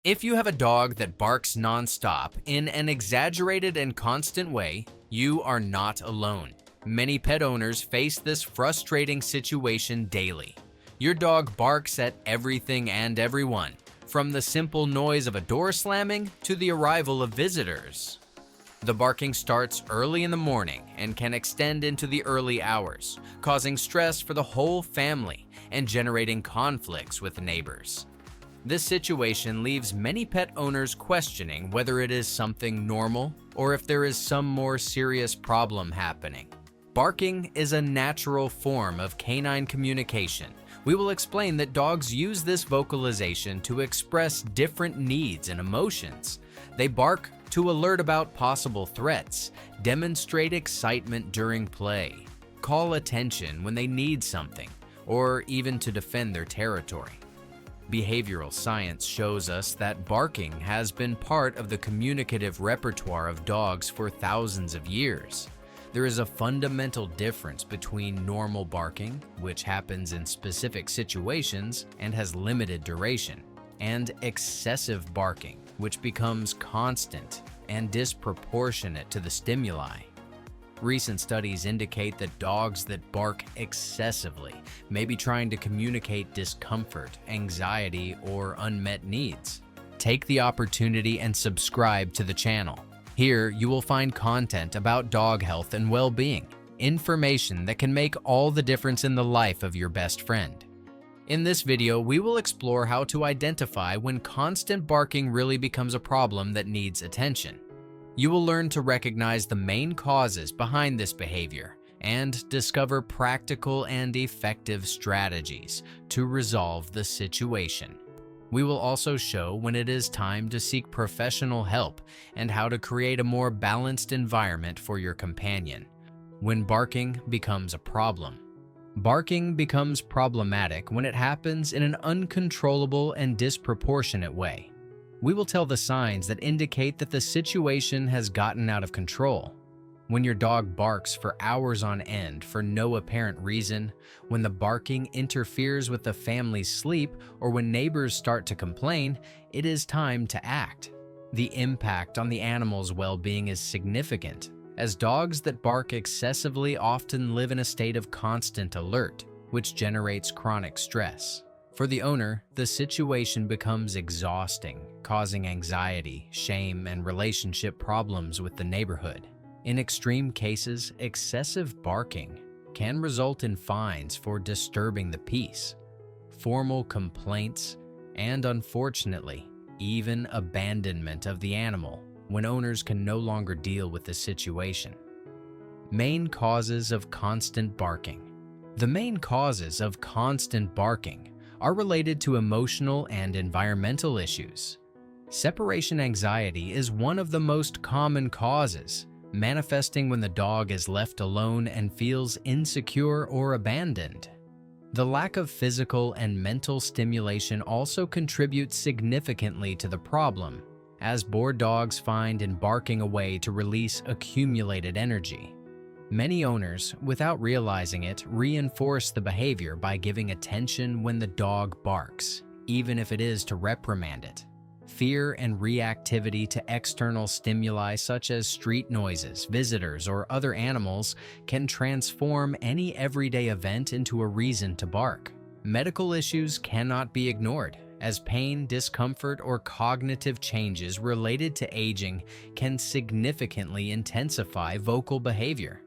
If you have a dog that barks nonstop in an exaggerated and constant way, you are not alone. Many pet owners face this frustrating situation daily. Your dog barks at everything and everyone, from the simple noise of a door slamming to the arrival of visitors. The barking starts early in the morning and can extend into the early hours, causing stress for the whole family and generating conflicts with neighbors. This situation leaves many pet owners questioning whether it is something normal or if there is some more serious problem happening. Barking is a natural form of canine communication. We will explain that dogs use this vocalization to express different needs and emotions. They bark to alert about possible threats, demonstrate excitement during play, call attention when they need something, or even to defend their territory. Behavioral science shows us that barking has been part of the communicative repertoire of dogs for thousands of years. There is a fundamental difference between normal barking, which happens in specific situations and has limited duration, and excessive barking, which becomes constant and disproportionate to the stimuli. Recent studies indicate that dogs that bark excessively may be trying to communicate discomfort, anxiety, or unmet needs. Take the opportunity and subscribe to the channel. Here, you will find content about dog health and well-being, information that can make all the difference in the life of your best friend. In this video, we will explore how to identify when constant barking really becomes a problem that needs attention. You will learn to recognize the main causes behind this behavior and discover practical and effective strategies to resolve the situation. We will also show when it is time to seek professional help and how to create a more balanced environment for your companion. When barking becomes a problem. Barking becomes problematic when it happens in an uncontrollable and disproportionate way. We will tell the signs that indicate that the situation has gotten out of control. When your dog barks for hours on end for no apparent reason, when the barking interferes with the family's sleep, or when neighbors start to complain, it is time to act. The impact on the animal's well-being is significant, as dogs that bark excessively often live in a state of constant alert, which generates chronic stress. For the owner, the situation becomes exhausting, causing anxiety, shame, and relationship problems with the neighborhood. In extreme cases, excessive barking can result in fines for disturbing the peace, formal complaints, and unfortunately, even abandonment of the animal when owners can no longer deal with the situation. Main causes of constant barking. The main causes of constant barking are related to emotional and environmental issues. Separation anxiety is one of the most common causes, manifesting when the dog is left alone and feels insecure or abandoned. The lack of physical and mental stimulation also contributes significantly to the problem, as bored dogs find in barking a way to release accumulated energy. Many owners, without realizing it, reinforce the behavior by giving attention when the dog barks, even if it is to reprimand it. Fear and reactivity to external stimuli such as street noises, visitors, or other animals can transform any everyday event into a reason to bark. Medical issues cannot be ignored, as pain, discomfort, or cognitive changes related to aging can significantly intensify vocal behavior.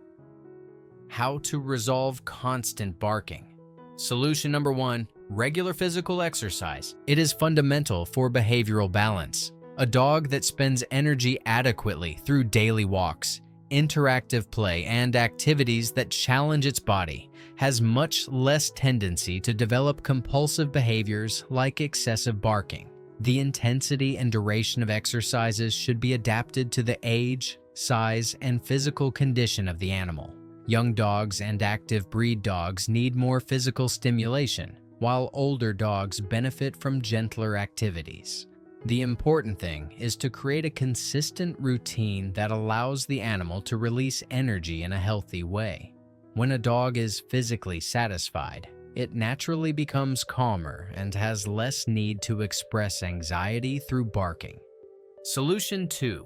How to resolve constant barking. Solution number 1. Regular physical exercise. It is fundamental for behavioral balance. A dog that spends energy adequately through daily walks, interactive play, and activities that challenge its body has much less tendency to develop compulsive behaviors like excessive barking. The intensity and duration of exercises should be adapted to the age, size, and physical condition of the animal. Young dogs and active breed dogs need more physical stimulation, while older dogs benefit from gentler activities. The important thing is to create a consistent routine that allows the animal to release energy in a healthy way. When a dog is physically satisfied, It naturally becomes calmer and has less need to express anxiety through barking. Solution 2.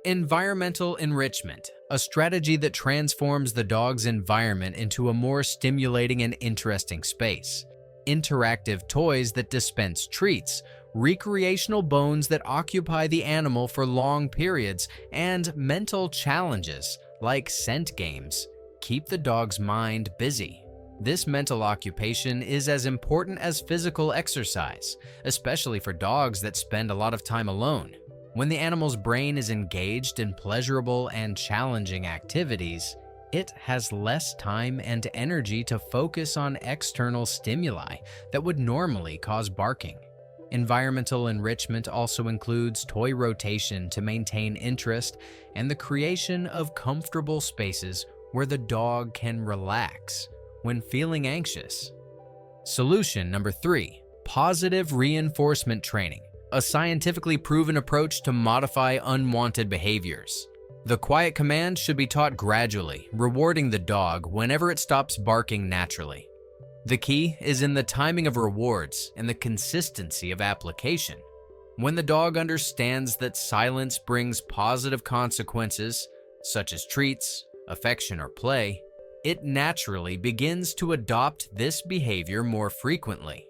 Environmental enrichment, a strategy that transforms the dog's environment into a more stimulating and interesting space. Interactive toys that dispense treats, recreational bones that occupy the animal for long periods, and mental challenges like scent games keep the dog's mind busy. This mental occupation is as important as physical exercise, especially for dogs that spend a lot of time alone. When the animal's brain is engaged in pleasurable and challenging activities, it has less time and energy to focus on external stimuli that would normally cause barking. Environmental enrichment also includes toy rotation to maintain interest and the creation of comfortable spaces where the dog can relax when feeling anxious. Solution number 3. Positive reinforcement training, a scientifically proven approach to modify unwanted behaviors. The quiet command should be taught gradually, rewarding the dog whenever it stops barking naturally. The key is in the timing of rewards and the consistency of application. When the dog understands that silence brings positive consequences, such as treats, affection, or play, it naturally begins to adopt this behavior more frequently.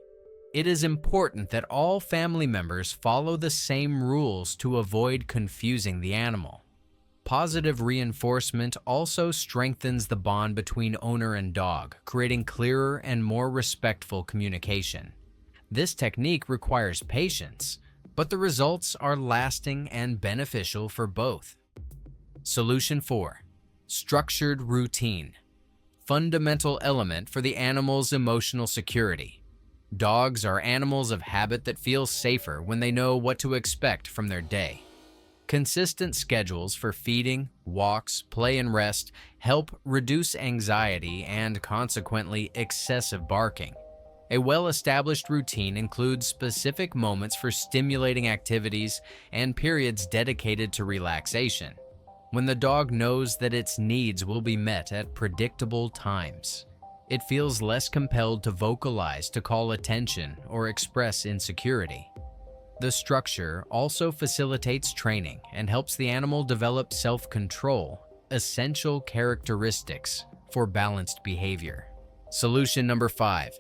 It is important that all family members follow the same rules to avoid confusing the animal. Positive reinforcement also strengthens the bond between owner and dog, creating clearer and more respectful communication. This technique requires patience, but the results are lasting and beneficial for both. Solution 4. Structured routine, fundamental element for the animal's emotional security. Dogs are animals of habit that feel safer when they know what to expect from their day. Consistent schedules for feeding, walks, play, and rest help reduce anxiety and, consequently, excessive barking. A well-established routine includes specific moments for stimulating activities and periods dedicated to relaxation. When the dog knows that its needs will be met at predictable times, it feels less compelled to vocalize to call attention or express insecurity. The structure also facilitates training and helps the animal develop self-control, essential characteristics for balanced behavior. Solution number 5.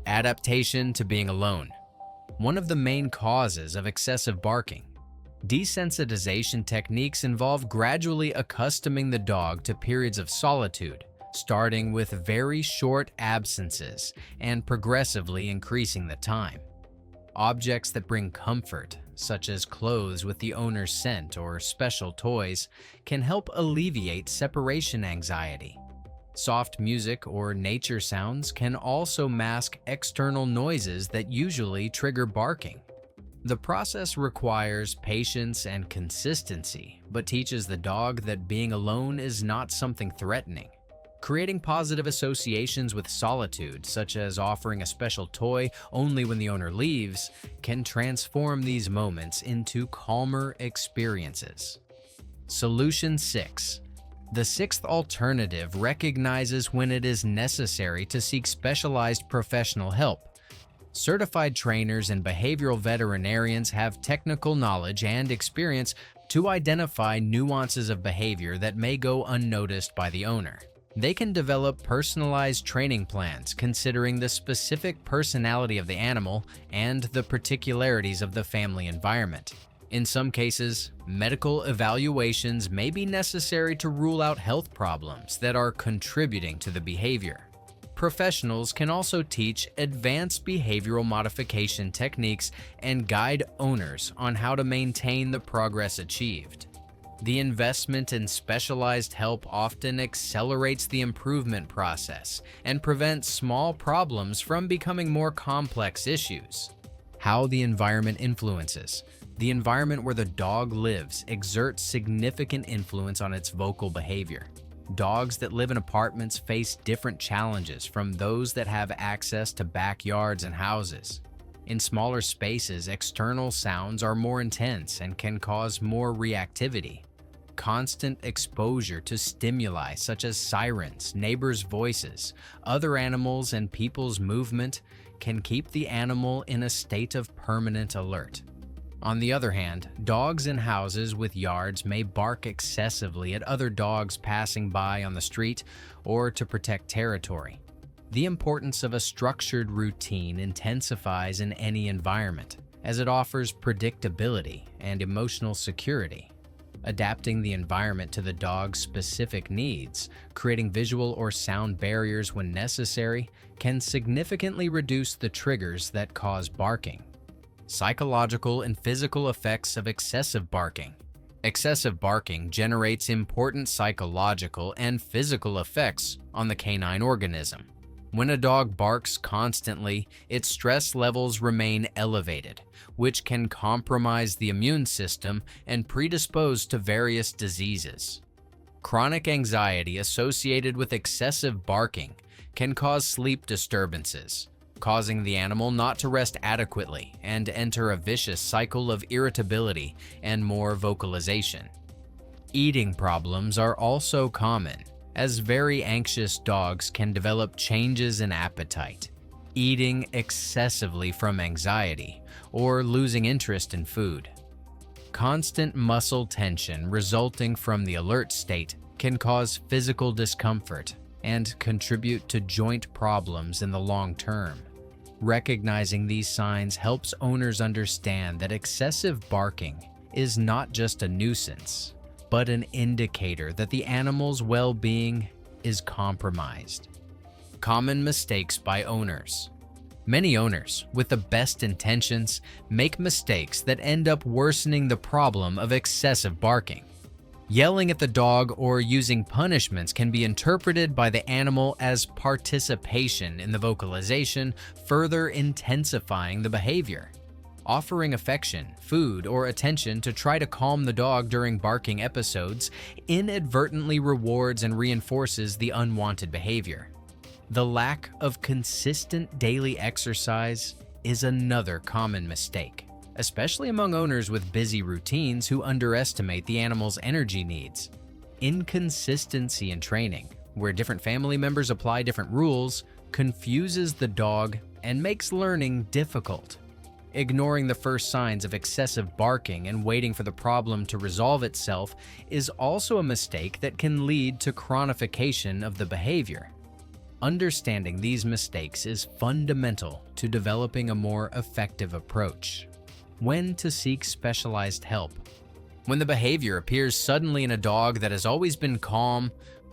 Adaptation to being alone. One of the main causes of excessive barking. Desensitization techniques involve gradually accustoming the dog to periods of solitude, starting with very short absences and progressively increasing the time. Objects that bring comfort, such as clothes with the owner's scent or special toys, can help alleviate separation anxiety. Soft music or nature sounds can also mask external noises that usually trigger barking. The process requires patience and consistency, but teaches the dog that being alone is not something threatening. Creating positive associations with solitude, such as offering a special toy only when the owner leaves, can transform these moments into calmer experiences. Solution 6. The sixth alternative recognizes when it is necessary to seek specialized professional help. Certified trainers and behavioral veterinarians have technical knowledge and experience to identify nuances of behavior that may go unnoticed by the owner. They can develop personalized training plans considering the specific personality of the animal and the particularities of the family environment. In some cases, medical evaluations may be necessary to rule out health problems that are contributing to the behavior. Professionals can also teach advanced behavioral modification techniques and guide owners on how to maintain the progress achieved. The investment in specialized help often accelerates the improvement process and prevents small problems from becoming more complex issues. How the environment influences. The environment where the dog lives exerts significant influence on its vocal behavior. Dogs that live in apartments face different challenges from those that have access to backyards and houses. In smaller spaces, external sounds are more intense and can cause more reactivity. Constant exposure to stimuli such as sirens, neighbors' voices, other animals, and people's movement can keep the animal in a state of permanent alert. On the other hand, dogs in houses with yards may bark excessively at other dogs passing by on the street or to protect territory. The importance of a structured routine intensifies in any environment, as it offers predictability and emotional security. Adapting the environment to the dog's specific needs, creating visual or sound barriers when necessary, can significantly reduce the triggers that cause barking. Psychological and physical effects of excessive barking. Excessive barking generates important psychological and physical effects on the canine organism. When a dog barks constantly, its stress levels remain elevated, which can compromise the immune system and predispose to various diseases. Chronic anxiety associated with excessive barking can cause sleep disturbances, causing the animal not to rest adequately and enter a vicious cycle of irritability and more vocalization. Eating problems are also common, as very anxious dogs can develop changes in appetite, eating excessively from anxiety, or losing interest in food. Constant muscle tension resulting from the alert state can cause physical discomfort and contribute to joint problems in the long term. Recognizing these signs helps owners understand that excessive barking is not just a nuisance, but an indicator that the animal's well-being is compromised. Common mistakes by owners. Many owners, with the best intentions, make mistakes that end up worsening the problem of excessive barking. Yelling at the dog or using punishments can be interpreted by the animal as participation in the vocalization, further intensifying the behavior. Offering affection, food, or attention to try to calm the dog during barking episodes inadvertently rewards and reinforces the unwanted behavior. The lack of consistent daily exercise is another common mistake, especially among owners with busy routines who underestimate the animal's energy needs. Inconsistency in training, where different family members apply different rules, confuses the dog and makes learning difficult. Ignoring the first signs of excessive barking and waiting for the problem to resolve itself is also a mistake that can lead to chronification of the behavior. Understanding these mistakes is fundamental to developing a more effective approach. When to seek specialized help. When the behavior appears suddenly in a dog that has always been calm,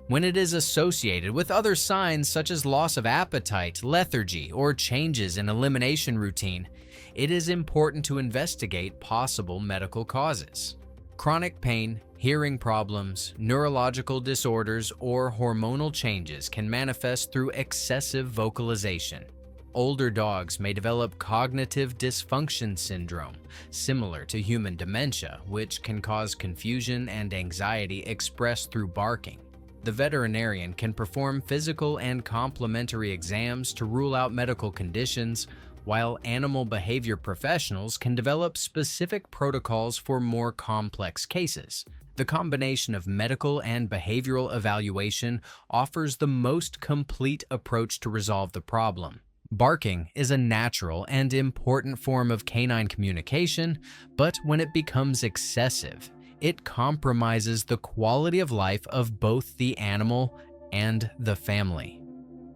when it is associated with other signs such as loss of appetite, lethargy, or changes in elimination routine, it is important to investigate possible medical causes. Chronic pain, hearing problems, neurological disorders, or hormonal changes can manifest through excessive vocalization. Older dogs may develop cognitive dysfunction syndrome, similar to human dementia, which can cause confusion and anxiety expressed through barking. The veterinarian can perform physical and complementary exams to rule out medical conditions, while animal behavior professionals can develop specific protocols for more complex cases. The combination of medical and behavioral evaluation offers the most complete approach to resolve the problem. Barking is a natural and important form of canine communication, but when it becomes excessive, it compromises the quality of life of both the animal and the family.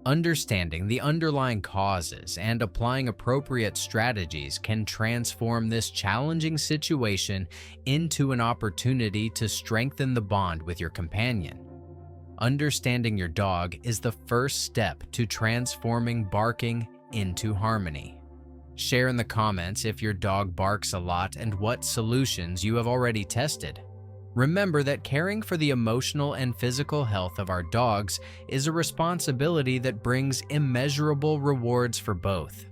Understanding the underlying causes and applying appropriate strategies can transform this challenging situation into an opportunity to strengthen the bond with your companion. Understanding your dog is the first step to transforming barking into harmony. Share in the comments if your dog barks a lot and what solutions you have already tested. Remember that caring for the emotional and physical health of our dogs is a responsibility that brings immeasurable rewards for both.